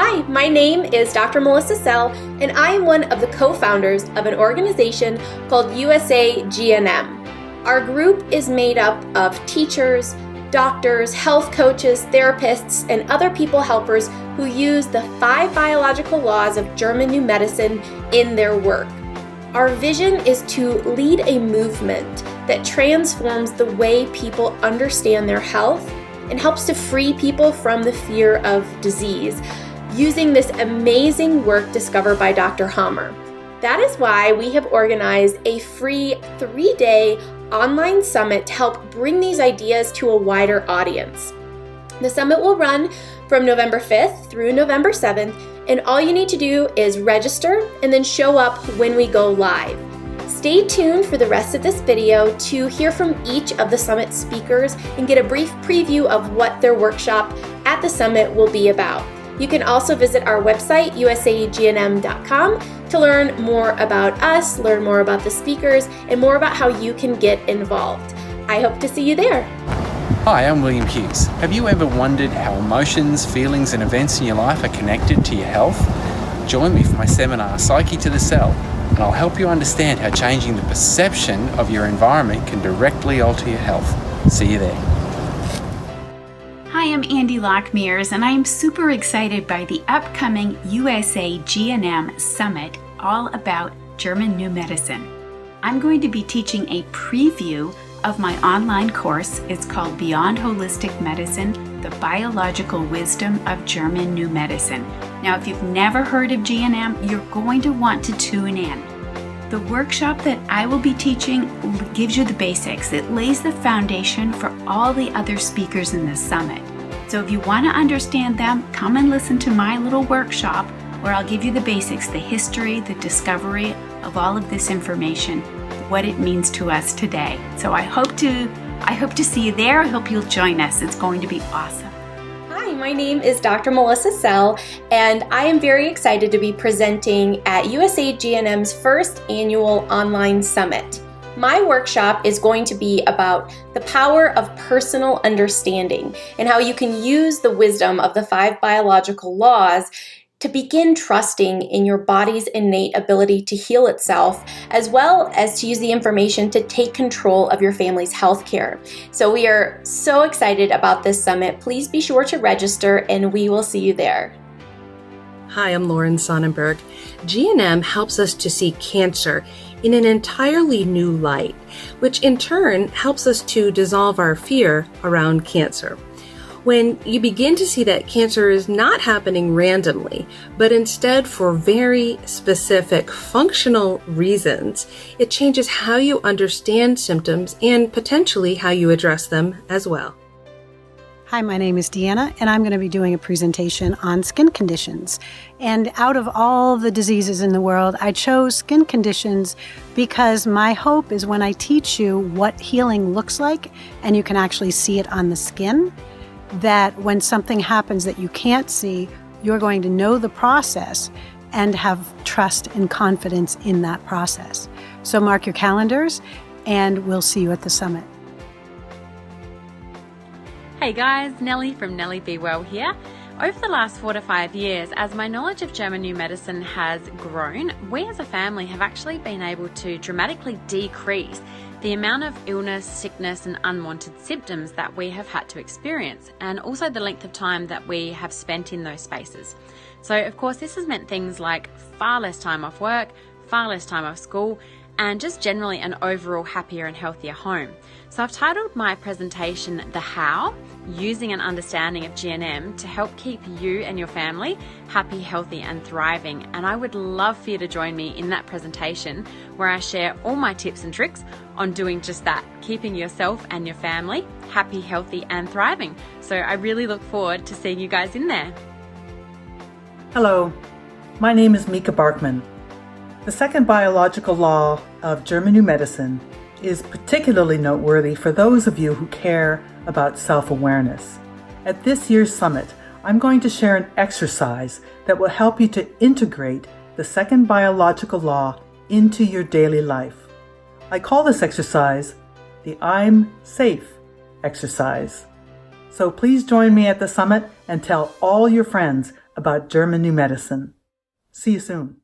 Hi, my name is Dr. Melissa Sal, and I am one of the co-founders of an organization called USAGNM. Our group is made up of teachers, doctors, health coaches, therapists, and other people helpers who use the 5 biological laws of German New Medicine in their work. Our vision is to lead a movement that transforms the way people understand their health and helps to free people from the fear of disease using this amazing work discovered by Dr. Hamer. That is why we have organized a free 3-day online summit to help bring these ideas to a wider audience. The summit will run from November 5th through November 7th, and all you need to do is register and then show up when we go live. Stay tuned for the rest of this video to hear from each of the summit speakers and get a brief preview of what their workshop at the summit will be about. You can also visit our website, usagnm.com, to learn more about us, learn more about the speakers, and more about how you can get involved. I hope to see you there. Hi, I'm William Hughes. Have you ever wondered how emotions, feelings, and events in your life are connected to your health? Join me for my seminar, Psyche to the Cell, and I'll help you understand how changing the perception of your environment can directly alter your health. See you there. Hi, I'm Andy Lockmears, and I am super excited by the upcoming USAGNM Summit, all about German New Medicine. I'm going to be teaching a preview of my online course. It's called Beyond Holistic Medicine, the Biological Wisdom of German New Medicine. Now, if you've never heard of GNM, you're going to want to tune in. The workshop that I will be teaching gives you the basics. It lays the foundation for all the other speakers in this summit. So if you want to understand them, come and listen to my little workshop where I'll give you the basics, the history, the discovery of all of this information, what it means to us today. So I hope to see you there. I hope you'll join us. It's going to be awesome. Hi, my name is Dr. Melissa Sal, and I am very excited to be presenting at USAGNM's first annual online summit. My workshop is going to be about the power of personal understanding and how you can use the wisdom of the 5 biological laws to begin trusting in your body's innate ability to heal itself, as well as to use the information to take control of your family's health care. So we are so excited about this summit. Please be sure to register, and we will see you there. Hi, I'm Lawrence Annenberg. GNM helps us to see cancer in an entirely new light, which in turn helps us to dissolve our fear around cancer. When you begin to see that cancer is not happening randomly, but instead for very specific functional reasons, it changes how you understand symptoms and potentially how you address them as well. Hi, my name is Deanna, and I'm going to be doing a presentation on skin conditions. And out of all the diseases in the world, I chose skin conditions because my hope is when I teach you what healing looks like, and you can actually see it on the skin, that when something happens that you can't see, you're going to know the process and have trust and confidence in that process. So mark your calendars, and we'll see you at the summit. Hey guys, Nelly from Nelly Be Well here. Over the last 4 to 5 years, as my knowledge of German New Medicine has grown, we as a family have actually been able to dramatically decrease the amount of illness, sickness and unwanted symptoms that we have had to experience, and also the length of time that we have spent in those spaces. So of course this has meant things like far less time off work, far less time off school, and just generally an overall happier and healthier home. So I've titled my presentation The How, using an understanding of GNM to help keep you and your family happy, healthy and thriving. And I would love for you to join me in that presentation where I share all my tips and tricks on doing just that, keeping yourself and your family happy, healthy and thriving. So I really look forward to seeing you guys in there. Hello, my name is Micah Bartman. The second biological law of German New Medicine is particularly noteworthy for those of you who care about self-awareness. At this year's summit, I'm going to share an exercise that will help you to integrate the second biological law into your daily life. I call this exercise the I'm Safe exercise. So please join me at the summit and tell all your friends about German new medicine. See you soon.